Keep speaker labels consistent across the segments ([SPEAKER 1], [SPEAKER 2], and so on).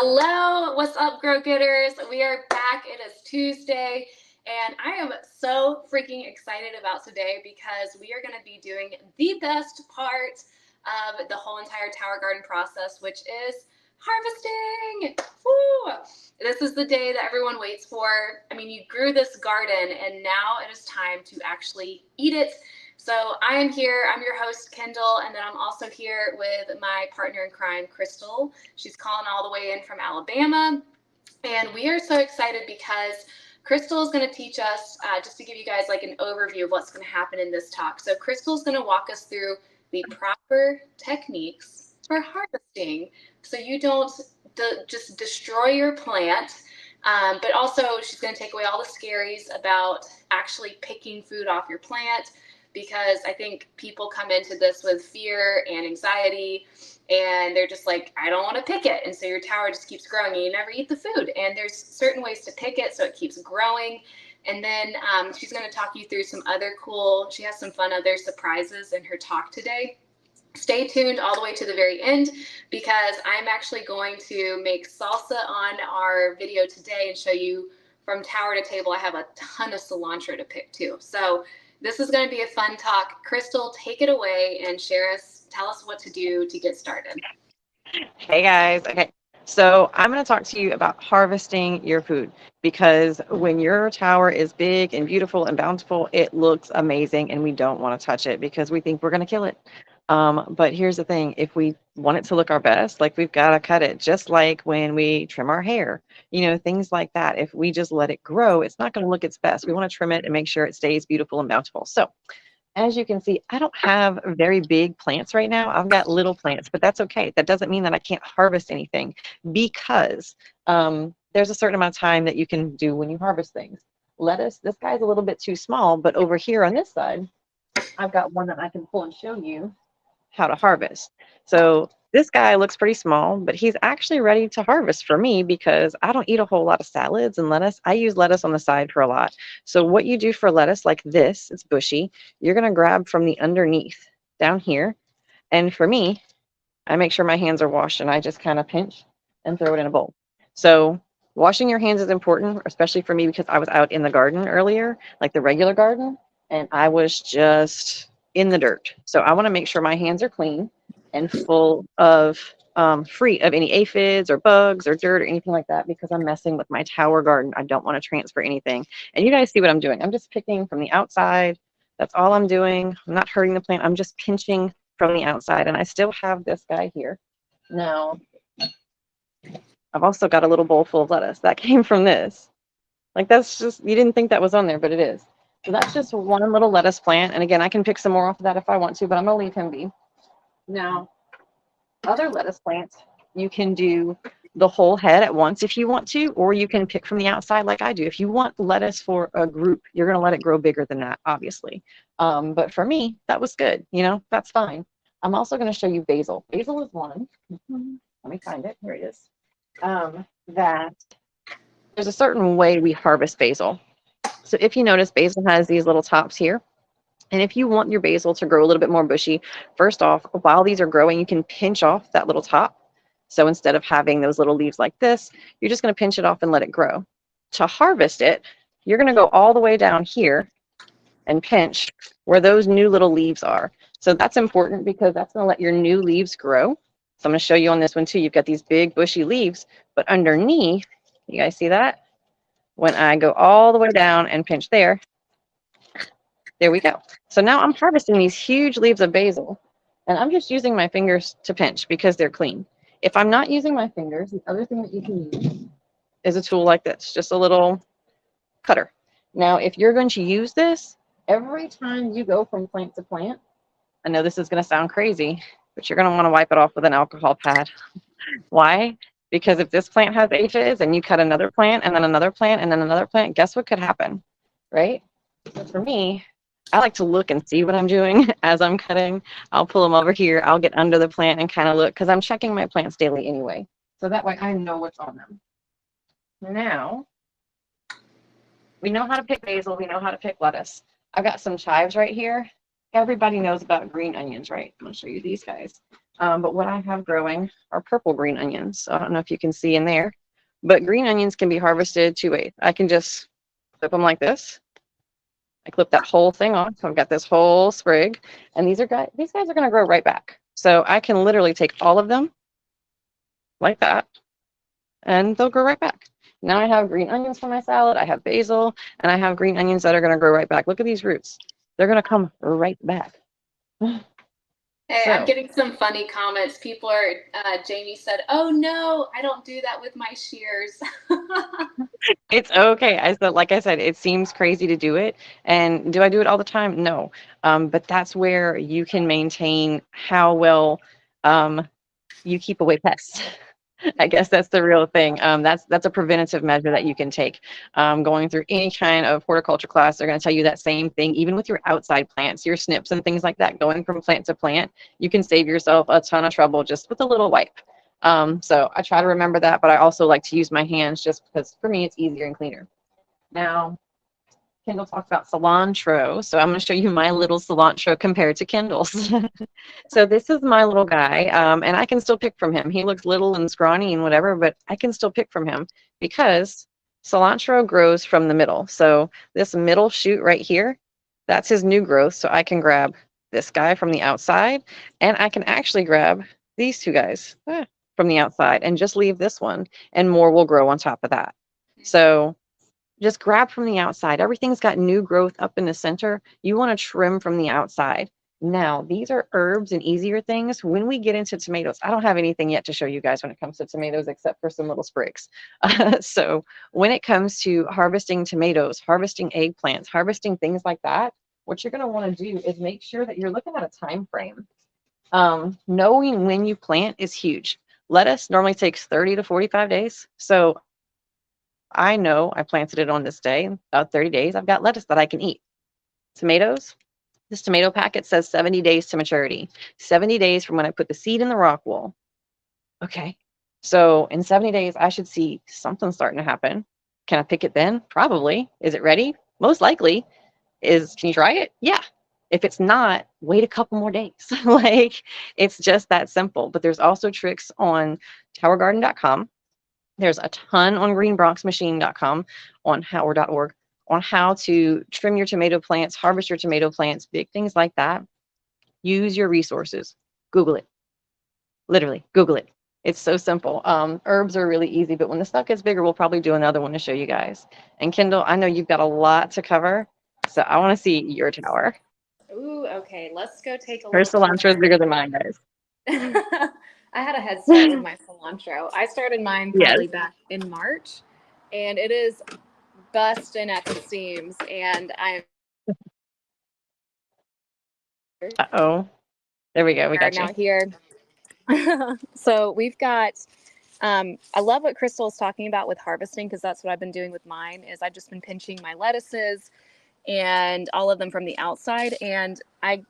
[SPEAKER 1] Hello, what's up, Grow Getters? We are back. It is Tuesday, and I am so freaking excited about today because we are going to be doing the best part of the whole entire tower garden process, which is harvesting. Woo! This is the day that everyone waits for. I mean, you grew this garden, and now it is time to actually eat it. So I am here. I'm your host, Kendall, and then I'm also here with my partner in crime, Crystal. She's calling all the way in from Alabama, and we are so excited because Crystal is going to teach us, just to give you guys like an overview of what's going to happen in this talk. So Crystal is going to walk us through the proper techniques for harvesting, so you don't just destroy your plant. But also, she's going to take away all the scaries about actually picking food off your plant, because I think people come into this with fear and anxiety, and they're just like, I don't want to pick it. And so your tower just keeps growing and you never eat the food. And there's certain ways to pick it so it keeps growing. And then she's going to talk you through some other she has some fun other surprises in her talk today. Stay tuned all the way to the very end, because I'm actually going to make salsa on our video today and show you from tower to table. I have a ton of cilantro to pick too. So this is going to be a fun talk. Crystal, take it away and tell us what to do to get started.
[SPEAKER 2] Hey guys. Okay. So I'm going to talk to you about harvesting your food, because when your tower is big and beautiful and bountiful, it looks amazing, and we don't want to touch it because we think we're going to kill it. But here's the thing. If we want it to look our best, like, we've got to cut it, just like when we trim our hair, things like that. If we just let it grow, it's not going to look its best. We want to trim it and make sure it stays beautiful and bountiful. So as you can see, I don't have very big plants right now. I've got little plants, but that's okay. That doesn't mean that I can't harvest anything, because there's a certain amount of time that you can do when you harvest things. Lettuce, this guy's a little bit too small, but over here on this side, I've got one that I can pull and show you how to harvest. So this guy looks pretty small, but he's actually ready to harvest for me, because I don't eat a whole lot of salads and lettuce. I use lettuce on the side for a lot. So what you do for lettuce, like this, it's bushy, you're going to grab from the underneath down here. And for me, I make sure my hands are washed, and I just kind of pinch and throw it in a bowl. So washing your hands is important, especially for me, because I was out in the garden earlier, like the regular garden, and I was just in the dirt. So I want to make sure my hands are clean and full of free of any aphids or bugs or dirt or anything like that, because I'm messing with my tower garden. I don't want to transfer anything. And you guys see what I'm doing. I'm just picking from the outside. That's all I'm doing. I'm not hurting the plant. I'm just pinching from the outside. And I still have this guy here. Now, I've also got a little bowl full of lettuce that came from this. Like, that's just, you didn't think that was on there, but it is. So that's just one little lettuce plant. And again, I can pick some more off of that if I want to, but I'm going to leave him be. Now, other lettuce plants, you can do the whole head at once if you want to, or you can pick from the outside like I do. If you want lettuce for a group, you're going to let it grow bigger than that, obviously. But for me, that was good. That's fine. I'm also going to show you basil. Basil is one. Let me find it. Here it is. That there's a certain way we harvest basil. So if you notice, basil has these little tops here. And if you want your basil to grow a little bit more bushy, first off, while these are growing, you can pinch off that little top. So instead of having those little leaves like this, you're just going to pinch it off and let it grow. To harvest it, you're going to go all the way down here and pinch where those new little leaves are. So that's important, because that's going to let your new leaves grow. So I'm going to show you on this one too. You've got these big bushy leaves, but underneath, you guys see that? When I go all the way down and pinch there we go. So now I'm harvesting these huge leaves of basil, and I'm just using my fingers to pinch because they're clean. If I'm not using my fingers, the other thing that you can use is a tool like this, just a little cutter. Now, if you're going to use this, every time you go from plant to plant, I know this is going to sound crazy, but you're going to want to wipe it off with an alcohol pad. Why? Because if this plant has aphids and you cut another plant and then another plant and then another plant, guess what could happen, right? So for me, I like to look and see what I'm doing as I'm cutting. I'll pull them over here. I'll get under the plant and kind of look, because I'm checking my plants daily anyway. So that way I know what's on them. Now, we know how to pick basil. We know how to pick lettuce. I've got some chives right here. Everybody knows about green onions, right? I'm going to show you these guys. But what I have growing are purple green onions. So I don't know if you can see in there, but green onions can be harvested two ways. I can just clip them like this. I clip that whole thing off. So I've got this whole sprig, and these guys are going to grow right back. So I can literally take all of them like that, and they'll grow right back. Now I have green onions for my salad. I have basil, and I have green onions that are going to grow right back. Look at these roots. They're going to come right back.
[SPEAKER 1] Hey, I'm
[SPEAKER 2] So
[SPEAKER 1] getting some funny comments. People are, Jamie said, oh no, I don't do that with my shears.
[SPEAKER 2] it's okay. Like I said, it seems crazy to do it. And do I do it all the time? No. But that's where you can maintain how well you keep away pests. I guess that's the real thing. That's a preventative measure that you can take. Going through any kind of horticulture class, they're going to tell you that same thing. Even with your outside plants, your snips and things like that, going from plant to plant, you can save yourself a ton of trouble just with a little wipe. So I try to remember that, but I also like to use my hands just because for me it's easier and cleaner. Now, Kendall talked about cilantro, so I'm going to show you my little cilantro compared to Kendall's. So this is my little guy, and I can still pick from him. He looks little and scrawny and whatever, but I can still pick from him because cilantro grows from the middle. So this middle shoot right here, that's his new growth. So I can grab this guy from the outside, and I can actually grab these two guys from the outside and just leave this one, and more will grow on top of that. So just grab from the outside. Everything's got new growth up in the center. You want to trim from the outside. Now, these are herbs and easier things. When we get into tomatoes, I don't have anything yet to show you guys when it comes to tomatoes except for some little sprigs. So when it comes to harvesting tomatoes, harvesting eggplants, harvesting things like that, what you're going to want to do is make sure that you're looking at a time frame. Knowing when you plant is huge. Lettuce normally takes 30 to 45 days. So I know I planted it on this day. About 30 days, I've got lettuce that I can eat. Tomatoes, this tomato packet says 70 days to maturity. 70 days from when I put the seed in the rock wool. Okay. So in 70 days, I should see something starting to happen. Can I pick it then? Probably. Is it ready? Most likely. Can you try it? Yeah. If it's not, wait a couple more days. Like, it's just that simple. But there's also tricks on towergarden.com. There's a ton on greenbronxmachine.com or.org on how to trim your tomato plants, harvest your tomato plants, big things like that. Use your resources. Google it. Literally, Google it. It's so simple. Herbs are really easy, but when the stuff gets bigger, we'll probably do another one to show you guys. And Kendall, I know you've got a lot to cover, so I want to see your tower.
[SPEAKER 1] Ooh, okay, let's go take a
[SPEAKER 2] Her
[SPEAKER 1] look.
[SPEAKER 2] cilantro is bigger than mine, guys.
[SPEAKER 1] I had a head start with my cilantro. I started mine
[SPEAKER 2] Yes.
[SPEAKER 1] probably back in March, and it is busting at the seams. And I'm
[SPEAKER 2] Uh-oh. There we go. We got you.
[SPEAKER 1] now here. So we've got. I love what Crystal is talking about with harvesting, because that's what I've been doing with mine. Is I've just been pinching my lettuces and all of them from the outside, and I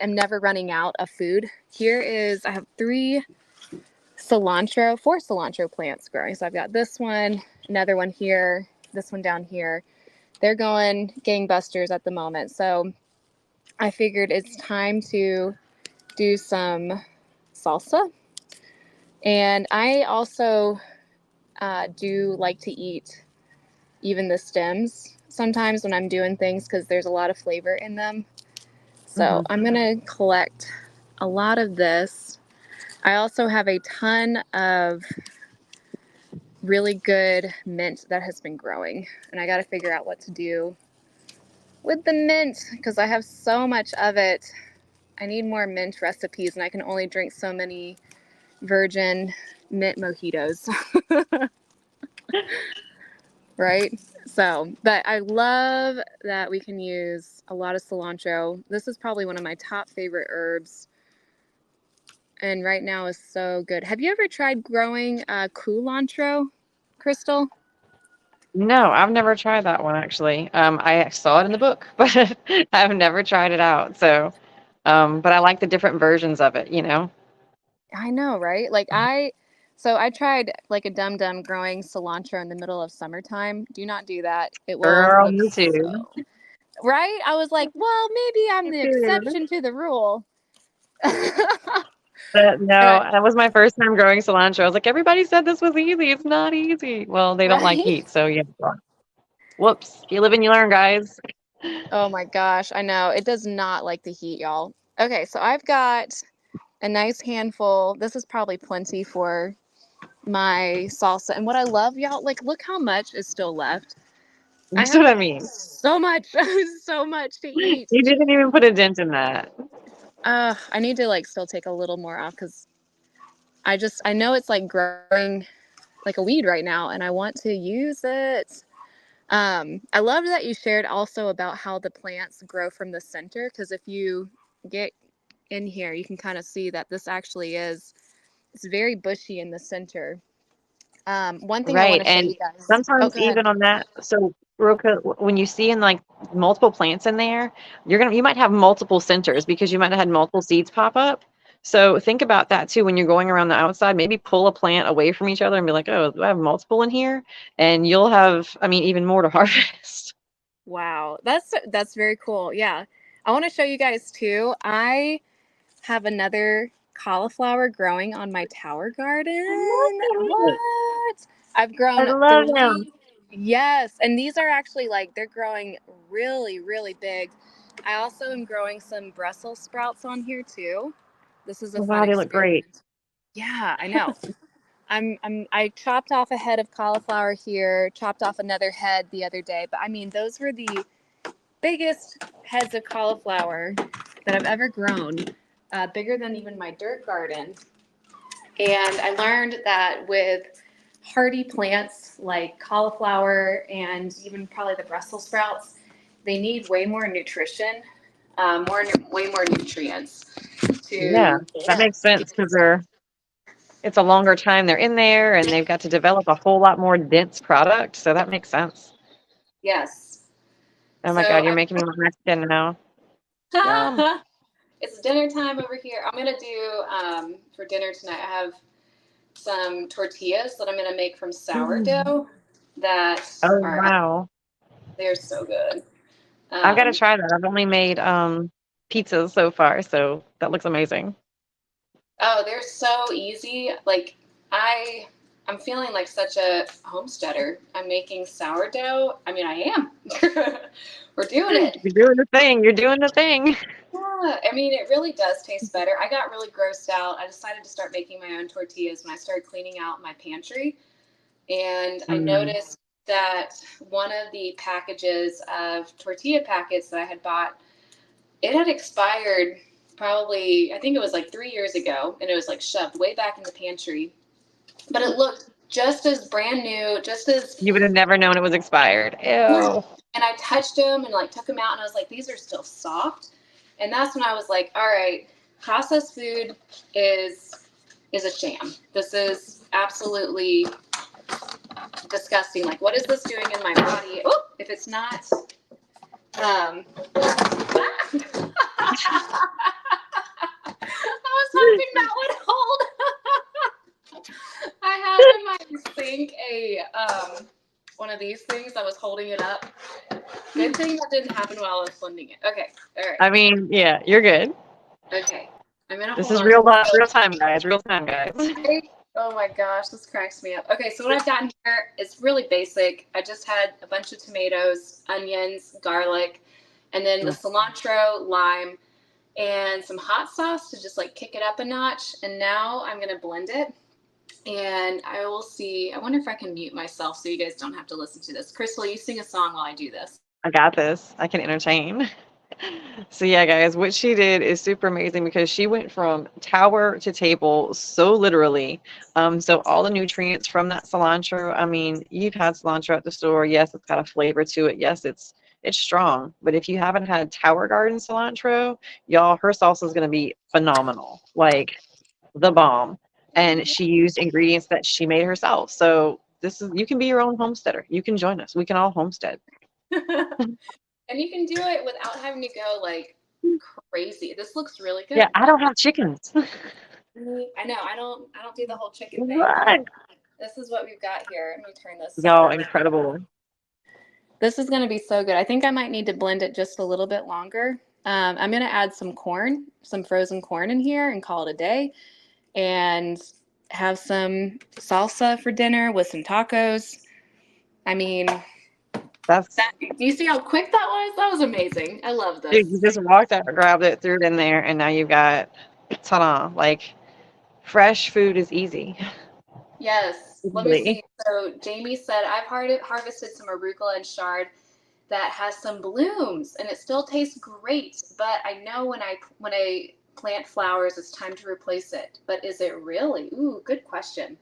[SPEAKER 1] am never running out of food. I have four cilantro plants growing. So I've got this one, another one here, this one down here. They're going gangbusters at the moment. So I figured it's time to do some salsa. And I also do like to eat even the stems sometimes when I'm doing things, because there's a lot of flavor in them. So I'm going to collect a lot of this. I also have a ton of really good mint that has been growing, and I got to figure out what to do with the mint because I have so much of it. I need more mint recipes, and I can only drink so many virgin mint mojitos. Right? So, but I love that we can use a lot of cilantro. This is probably one of my top favorite herbs, and right now is so good. Have you ever tried growing culantro, Crystal?
[SPEAKER 2] No, I've never tried that one actually. I saw it in the book, but I've never tried it out. So, but I like the different versions of it, you know?
[SPEAKER 1] I know, right? So I tried like a dum-dum growing cilantro in the middle of summertime. Do not do that. It will
[SPEAKER 2] Girl,
[SPEAKER 1] look
[SPEAKER 2] me too.
[SPEAKER 1] so, right? I was like, well, maybe I'm
[SPEAKER 2] Me
[SPEAKER 1] the
[SPEAKER 2] too.
[SPEAKER 1] exception to the rule.
[SPEAKER 2] But
[SPEAKER 1] And
[SPEAKER 2] no, that was my first time growing cilantro. I was like, everybody said this was easy. It's not easy. Well, they don't like
[SPEAKER 1] right?
[SPEAKER 2] heat, so yeah. Whoops. You live and you learn, guys.
[SPEAKER 1] Oh my gosh, I know. It does not like the heat, y'all. Okay, so I've got a nice handful. This is probably plenty for my salsa. And what I love, y'all, like, look how much is still left. I
[SPEAKER 2] That's
[SPEAKER 1] have
[SPEAKER 2] what I mean.
[SPEAKER 1] so much, so much to eat.
[SPEAKER 2] You didn't even put a dent in that.
[SPEAKER 1] I need to like still take a little more off because I know it's like growing like a weed right now, and I want to use it. I loved that you shared also about how the plants grow from the center, because if you get in here, you can kind of see that this actually is, it's very bushy in the center. One thing I want
[SPEAKER 2] Right.
[SPEAKER 1] to show
[SPEAKER 2] And
[SPEAKER 1] you guys. Oh,
[SPEAKER 2] sometimes
[SPEAKER 1] go ahead.
[SPEAKER 2] even on that, so Roka, when you see in like multiple plants in there, you might have multiple centers because you might have had multiple seeds pop up. So think about that too when you're going around the outside. Maybe pull a plant away from each other and be like, oh, do I have multiple in here? And you'll have, I mean, even more to harvest.
[SPEAKER 1] Wow, that's very cool. Yeah, I want to show you guys too. I have another cauliflower growing on my tower
[SPEAKER 2] I
[SPEAKER 1] garden.
[SPEAKER 2] love it.
[SPEAKER 1] What? I've
[SPEAKER 2] I
[SPEAKER 1] grown
[SPEAKER 2] love him.
[SPEAKER 1] three. Yes, and these are actually like they're growing really, really big. I also am growing some Brussels sprouts on here too. This is a
[SPEAKER 2] Oh,
[SPEAKER 1] fun
[SPEAKER 2] wow, they look great.
[SPEAKER 1] experiment. Yeah, I know. I chopped off a head of cauliflower here, chopped off another head the other day, but I mean those were the biggest heads of cauliflower that I've ever grown, bigger than even my dirt garden. And I learned that with hardy plants like cauliflower and even probably the Brussels sprouts, they need way more nutrition, way more nutrients
[SPEAKER 2] Yeah,
[SPEAKER 1] to.
[SPEAKER 2] that makes sense because it's a longer time they're in there and they've got to develop a whole lot more dense product. So that makes sense.
[SPEAKER 1] Yes.
[SPEAKER 2] Oh my
[SPEAKER 1] So
[SPEAKER 2] God, you're making me want Mexican now. Yum.
[SPEAKER 1] it's dinner time over here. I'm gonna do for dinner tonight. I have some tortillas that I'm gonna make from
[SPEAKER 2] Mm.
[SPEAKER 1] sourdough that
[SPEAKER 2] Oh
[SPEAKER 1] are
[SPEAKER 2] wow.
[SPEAKER 1] they're so good.
[SPEAKER 2] I've got to
[SPEAKER 1] Um,
[SPEAKER 2] try that. I've only made pizzas so far, so that looks amazing.
[SPEAKER 1] oh, they're so easy. Like I I'm feeling like such a homesteader. I'm making sourdough. I mean, I am. We're doing it.
[SPEAKER 2] You're doing the thing. You're doing the thing.
[SPEAKER 1] Yeah, I mean, it really does taste better. I got really grossed out. I decided to start making my own tortillas when I started cleaning out my pantry. And I
[SPEAKER 2] Mm.
[SPEAKER 1] noticed that one of the packages of tortilla packets that I had bought, it had expired probably, I think it was like 3 years ago, and it was like shoved way back in the pantry. But it looked just as brand new, just as,
[SPEAKER 2] You would have never known it was expired. Ew.
[SPEAKER 1] and I touched them and like took them out, and I was like, these are still soft. And that's when I was like, all right, processed food is a sham. This is absolutely disgusting. Like, what is this doing in my body? Oh, if it's not, I was hoping that would hold. I had in my sink a one of these things. I was holding it up. Good thing that didn't happen while I was blending it. Okay, all right.
[SPEAKER 2] I mean, yeah, you're good.
[SPEAKER 1] Okay, I'm gonna
[SPEAKER 2] This
[SPEAKER 1] hold
[SPEAKER 2] is
[SPEAKER 1] on.
[SPEAKER 2] real time, guys. Real time, guys.
[SPEAKER 1] Oh my gosh, this cracks me up. Okay, so what I've gotten here is really basic. I just had a bunch of tomatoes, onions, garlic, and then the cilantro, lime, and some hot sauce to just like kick it up a notch. And now I'm gonna blend it. And I will see. I wonder if I can mute myself so you guys don't have to listen to this. Crystal, you sing a song while I do this.
[SPEAKER 2] I got this. I can entertain. So yeah, guys, what she did is super amazing because she went from tower to table so literally. So all the nutrients from that cilantro, I mean, you've had cilantro at the store. Yes, it's got a flavor to it. Yes, it's strong. But if you haven't had Tower Garden cilantro, y'all, her salsa is gonna be phenomenal. Like the bomb. And she used ingredients that she made herself. So this is you can be your own homesteader. You can join us. We can all homestead.
[SPEAKER 1] And you can do it without having to go like crazy. This looks really
[SPEAKER 2] Yeah,
[SPEAKER 1] good.
[SPEAKER 2] I don't have chickens.
[SPEAKER 1] I know. I don't do the whole chicken thing.
[SPEAKER 2] What?
[SPEAKER 1] This is what we've got here. Let me turn this
[SPEAKER 2] Y'all,
[SPEAKER 1] around.
[SPEAKER 2] incredible.
[SPEAKER 1] This is going to be so good. I think I might need to blend it just a little bit longer. I'm going to add some corn, some frozen corn in here and call it a day. And have some salsa for dinner with some tacos. I mean,
[SPEAKER 2] That's
[SPEAKER 1] do you see how quick that was? That was amazing. I love this.
[SPEAKER 2] dude, you just walked out, grabbed it, threw it in there, and now you've got ta-da. Like fresh food is easy.
[SPEAKER 1] Yes. Let me
[SPEAKER 2] Easily.
[SPEAKER 1] see. So Jamie said, I've harvested some arugula and chard that has some blooms and it still tastes great, but I know when I plant flowers, it's time to replace it. But is it really? Ooh, good question.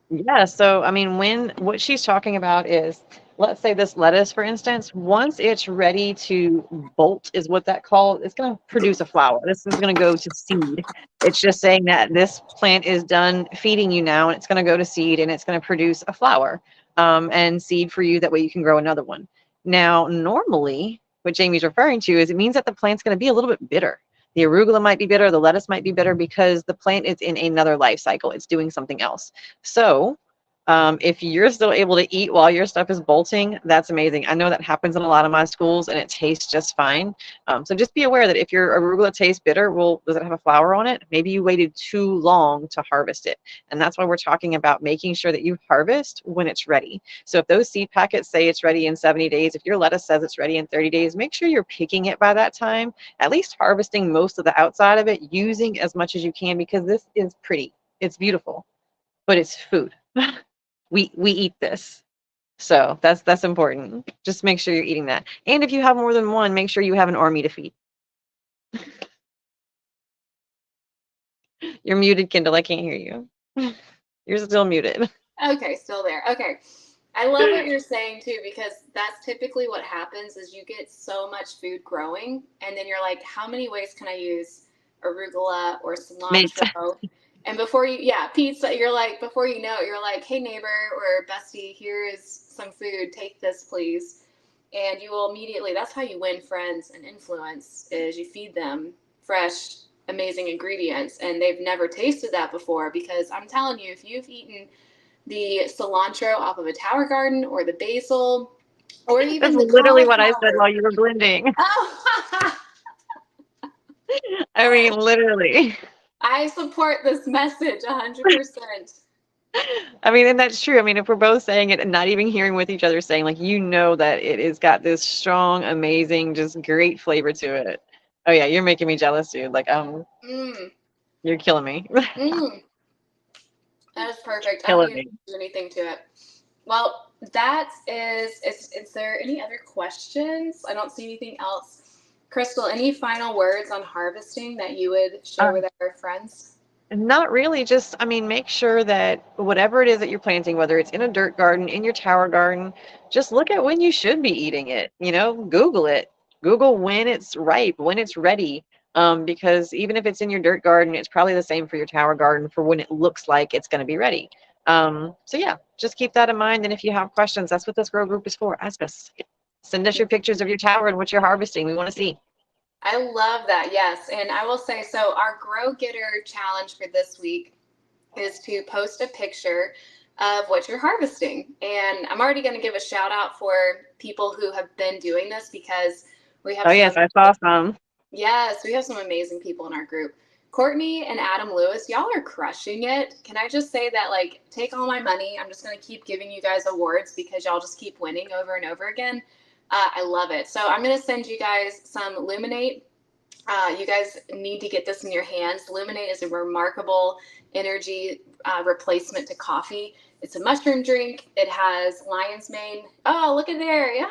[SPEAKER 2] Yeah, so I mean, what she's talking about is, let's say this lettuce, for instance, once it's ready to bolt, is what that called, it's going to produce a flower. This is going to go to seed. It's just saying that this plant is done feeding you now, and it's going to go to seed, and it's going to produce a flower and seed for you. That way you can grow another one. Now, normally, what Jamie's referring to is it means that the plant's going to be a little bit bitter. The arugula might be bitter, the lettuce might be bitter because the plant is in another life cycle. It's doing something else. So if you're still able to eat while your stuff is bolting, that's amazing. I know that happens in a lot of my schools and it tastes just fine. So just be aware that if your arugula tastes bitter, well, does it have a flower on it? Maybe you waited too long to harvest it. And that's why we're talking about making sure that you harvest when it's ready. So if those seed packets say it's ready in 70 days, if your lettuce says it's ready in 30 days, make sure you're picking it by that time, at least harvesting most of the outside of it, using as much as you can, because this is pretty. It's beautiful, but it's food. We eat this. So that's important. Just make sure you're eating that. And if you have more than one, make sure you have an army to feed. You're muted, Kindle. I can't hear you. You're still muted.
[SPEAKER 1] Okay, still there. Okay. I love what you're saying too, because that's typically what happens is you get so much food growing and then you're like, how many ways can I use arugula or
[SPEAKER 2] Mate.
[SPEAKER 1] cilantro? And before you, yeah, pizza, you're like, before you know it, you're like, hey neighbor or bestie, here is some food, take this please. And you will immediately, that's how you win friends and influence, is you feed them fresh, amazing ingredients. And they've never tasted that before, because I'm telling you, if you've eaten the cilantro off of a tower garden or the basil or
[SPEAKER 2] That's
[SPEAKER 1] even the
[SPEAKER 2] literally what I said
[SPEAKER 1] cauliflower.
[SPEAKER 2] while you were blending.
[SPEAKER 1] Oh,
[SPEAKER 2] I mean, literally.
[SPEAKER 1] I support this message 100%.
[SPEAKER 2] I mean, and that's true. I mean, if we're both saying it and not even hearing what each other's saying, like, you know that it has got this strong, amazing, just great flavor to it. Oh yeah, you're making me jealous, dude. Like,
[SPEAKER 1] Mm,
[SPEAKER 2] you're killing me.
[SPEAKER 1] mm, that is perfect. I don't
[SPEAKER 2] Killing
[SPEAKER 1] need to
[SPEAKER 2] me.
[SPEAKER 1] do anything to it. Well, that is there any other questions? I don't see anything else. Crystal, any final words on harvesting that you would share with our friends?
[SPEAKER 2] Not really, just, I mean, make sure that whatever it is that you're planting, whether it's in a dirt garden, in your tower garden, just look at when you should be eating it. Google it. Google when it's ripe, when it's ready. Because even if it's in your dirt garden, it's probably the same for your tower garden for when it looks like it's going to be ready. So yeah, just keep that in mind. And if you have questions, that's what this grow group is for. Ask us. Send us your pictures of your tower and what you're harvesting. We want to see.
[SPEAKER 1] I love that. Yes. And I will say, so our Grow Getter challenge for this week is to post a picture of what you're harvesting. And I'm already going to give a shout out for people who have been doing this, because we have
[SPEAKER 2] Oh yes,
[SPEAKER 1] some,
[SPEAKER 2] I saw some.
[SPEAKER 1] yes, we have some amazing people in our group. Courtney and Adam Lewis, y'all are crushing it. Can I just say that, like, take all my money. I'm just going to keep giving you guys awards because y'all just keep winning over and over again. I love it. So I'm going to send you guys some Luminate. You guys need to get this in your hands. Luminate is a remarkable energy replacement to coffee. It's a mushroom drink. It has lion's mane. Oh, look at there. Yeah.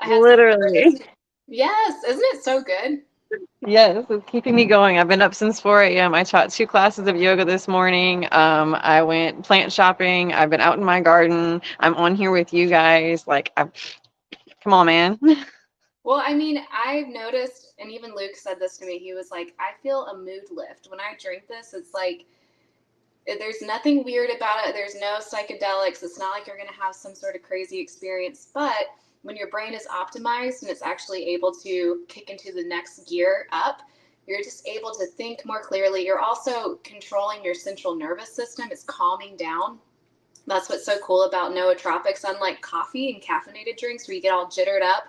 [SPEAKER 1] I have
[SPEAKER 2] Literally.
[SPEAKER 1] some. Yes. Isn't it so good?
[SPEAKER 2] Yes, it's keeping me going. I've been up since 4 a.m. I taught 2 classes of yoga this morning. I went plant shopping. I've been out in my garden. I'm on here with you guys. Like, come on, man.
[SPEAKER 1] Well, I mean, I've noticed, and even Luke said this to me. He was like, I feel a mood lift. When I drink this, it's like, there's nothing weird about it. There's no psychedelics. It's not like you're going to have some sort of crazy experience. But when your brain is optimized and it's actually able to kick into the next gear up, you're just able to think more clearly. You're also controlling your central nervous system. It's calming down. That's what's so cool about nootropics, unlike coffee and caffeinated drinks where you get all jittered up.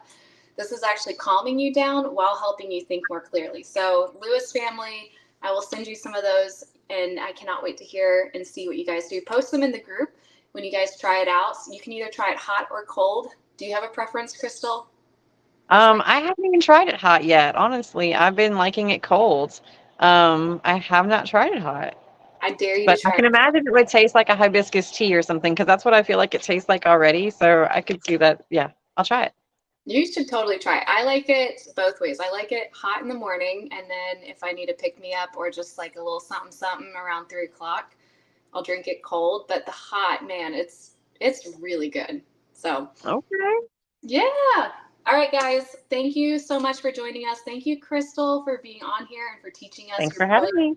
[SPEAKER 1] This is actually calming you down while helping you think more clearly. So Lewis family, I will send you some of those, and I cannot wait to hear and see what you guys do. Post them in the group when you guys try it out. So you can either try it hot or cold. Do you have a preference, Crystal?
[SPEAKER 2] I haven't even tried it hot yet. Honestly, I've been liking it cold. I have not tried it hot,
[SPEAKER 1] I dare you to
[SPEAKER 2] but I
[SPEAKER 1] try
[SPEAKER 2] can
[SPEAKER 1] it.
[SPEAKER 2] imagine it would taste like a hibiscus tea or something because that's what I feel like it tastes like already. So I could see that. Yeah, I'll try it.
[SPEAKER 1] You should totally try it. I like it both ways. I like it hot in the morning, and then if I need to pick me up or just like a little something something around 3 o'clock, I'll drink it cold. But the hot, man, it's really good. So
[SPEAKER 2] Okay.
[SPEAKER 1] yeah. All right, guys. Thank you so much for joining us. Thank you, Crystal, for being on here and for teaching us
[SPEAKER 2] Thanks
[SPEAKER 1] your
[SPEAKER 2] for having me.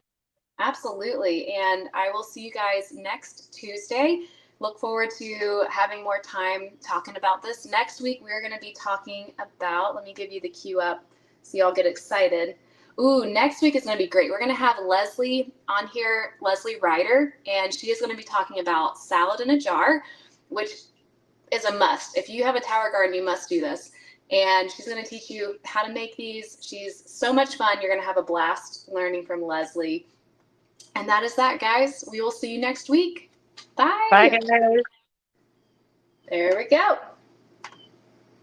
[SPEAKER 1] Absolutely. And I will see you guys next Tuesday. Look forward to having more time talking about this. Next week, we're going to be talking about, let me give you the cue up so y'all get excited. Ooh, next week is going to be great. We're going to have Leslie on here, Leslie Ryder, and she is going to be talking about salad in a jar, which is a must. If you have a tower garden, you must do this. And she's going to teach you how to make these. She's so much fun. You're going to have a blast learning from Leslie. And that is that, guys. We will see you next week. Bye.
[SPEAKER 2] Bye, guys.
[SPEAKER 1] There we go.